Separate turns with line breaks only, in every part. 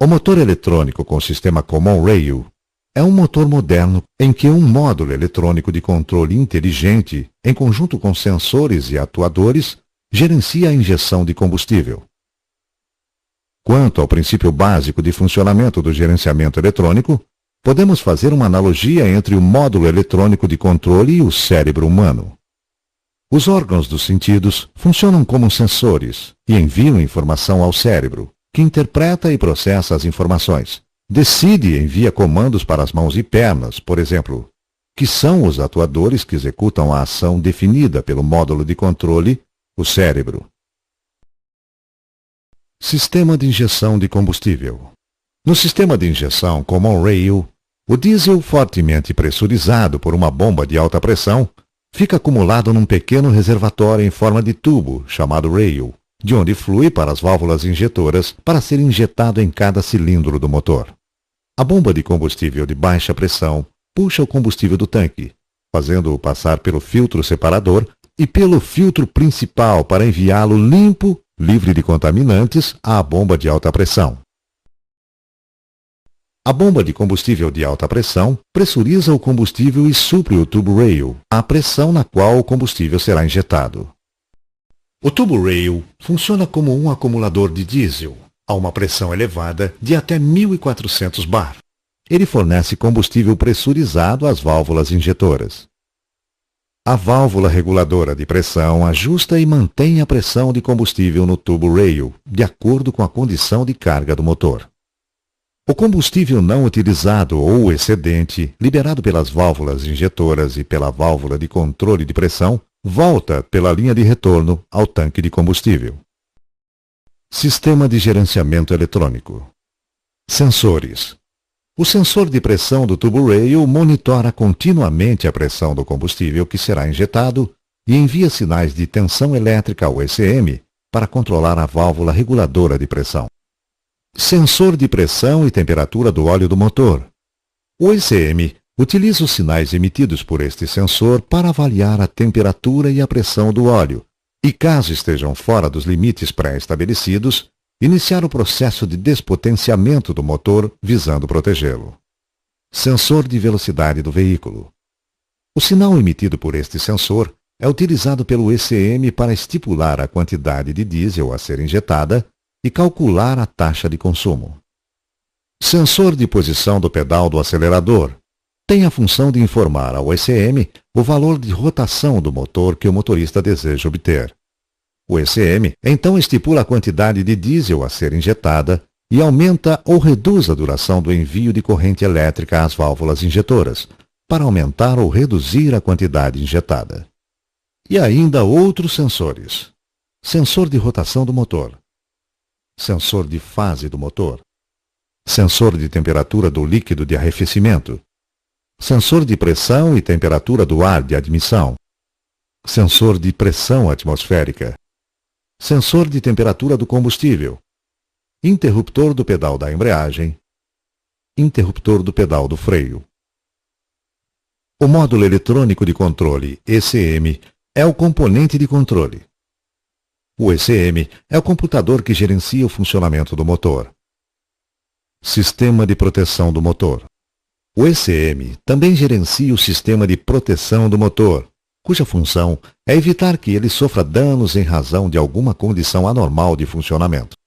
O motor eletrônico com sistema Common Rail é um motor moderno em que um módulo eletrônico de controle inteligente, em conjunto com sensores e atuadores, gerencia a injeção de combustível. Quanto ao princípio básico de funcionamento do gerenciamento eletrônico, podemos fazer uma analogia entre o módulo eletrônico de controle e o cérebro humano. Os órgãos dos sentidos funcionam como sensores e enviam informação ao cérebro, que interpreta e processa as informações. Decide e envia comandos para as mãos e pernas, por exemplo, que são os atuadores que executam a ação definida pelo módulo de controle, o cérebro. Sistema de injeção de combustível. No sistema de injeção Common Rail, o diesel fortemente pressurizado por uma bomba de alta pressão fica acumulado num pequeno reservatório em forma de tubo, chamado rail, de onde flui para as válvulas injetoras para ser injetado em cada cilindro do motor. A bomba de combustível de baixa pressão puxa o combustível do tanque, fazendo-o passar pelo filtro separador e pelo filtro principal para enviá-lo limpo, livre de contaminantes, à bomba de alta pressão. A bomba de combustível de alta pressão pressuriza o combustível e supre o tubo rail, a pressão na qual o combustível será injetado. O tubo rail funciona como um acumulador de diesel, a uma pressão elevada de até 1.400 bar. Ele fornece combustível pressurizado às válvulas injetoras. A válvula reguladora de pressão ajusta e mantém a pressão de combustível no tubo rail, de acordo com a condição de carga do motor. O combustível não utilizado ou o excedente, liberado pelas válvulas injetoras e pela válvula de controle de pressão, volta pela linha de retorno ao tanque de combustível. Sistema de gerenciamento eletrônico. Sensores. O sensor de pressão do tubo rail monitora continuamente a pressão do combustível que será injetado e envia sinais de tensão elétrica ao ECM para controlar a válvula reguladora de pressão. Sensor de pressão e temperatura do óleo do motor. O ECM utiliza os sinais emitidos por este sensor para avaliar a temperatura e a pressão do óleo e, caso estejam fora dos limites pré-estabelecidos, iniciar o processo de despotenciamento do motor visando protegê-lo. Sensor de velocidade do veículo. O sinal emitido por este sensor é utilizado pelo ECM para estipular a quantidade de diesel a ser injetada e calcular a taxa de consumo. Sensor de posição do pedal do acelerador. Tem a função de informar ao ECM o valor de rotação do motor que o motorista deseja obter. O ECM então estipula a quantidade de diesel a ser injetada e aumenta ou reduz a duração do envio de corrente elétrica às válvulas injetoras, para aumentar ou reduzir a quantidade injetada. E ainda outros sensores. Sensor de rotação do motor. Sensor de fase do motor. Sensor de temperatura do líquido de arrefecimento. Sensor de pressão e temperatura do ar de admissão. Sensor de pressão atmosférica. Sensor de temperatura do combustível. Interruptor do pedal da embreagem. Interruptor do pedal do freio. O módulo eletrônico de controle, ECM, é o componente de controle. O ECM é o computador que gerencia o funcionamento do motor. Sistema de proteção do motor. O ECM também gerencia o sistema de proteção do motor, cuja função é evitar que ele sofra danos em razão de alguma condição anormal de funcionamento.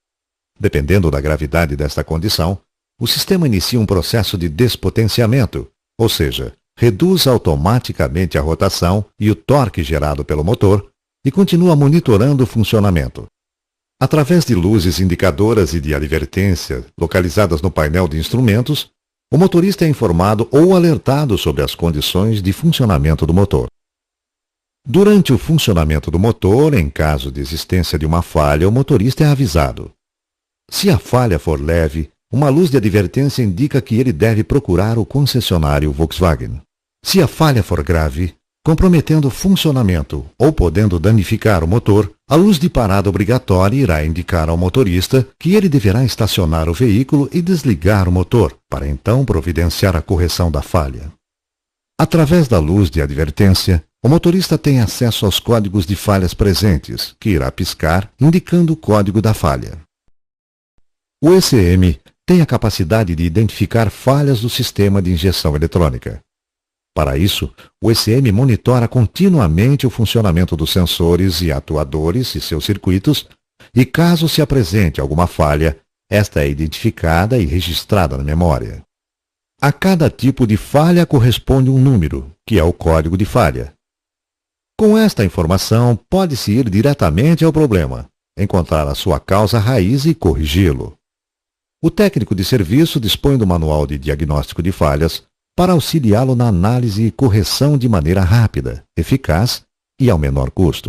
Dependendo da gravidade desta condição, o sistema inicia um processo de despotenciamento, ou seja, reduz automaticamente a rotação e o torque gerado pelo motor e continua monitorando o funcionamento. Através de luzes indicadoras e de advertência localizadas no painel de instrumentos, o motorista é informado ou alertado sobre as condições de funcionamento do motor. Durante o funcionamento do motor, em caso de existência de uma falha, o motorista é avisado. Se a falha for leve, uma luz de advertência indica que ele deve procurar o concessionário Volkswagen. Se a falha for grave, comprometendo o funcionamento ou podendo danificar o motor, a luz de parada obrigatória irá indicar ao motorista que ele deverá estacionar o veículo e desligar o motor, para então providenciar a correção da falha. Através da luz de advertência, o motorista tem acesso aos códigos de falhas presentes, que irá piscar indicando o código da falha. O ECM tem a capacidade de identificar falhas do sistema de injeção eletrônica. Para isso, o ECM monitora continuamente o funcionamento dos sensores e atuadores e seus circuitos, e caso se apresente alguma falha, esta é identificada e registrada na memória. A cada tipo de falha corresponde um número, que é o código de falha. Com esta informação, pode-se ir diretamente ao problema, encontrar a sua causa raiz e corrigi-lo. O técnico de serviço dispõe do manual de diagnóstico de falhas para auxiliá-lo na análise e correção de maneira rápida, eficaz e ao menor custo.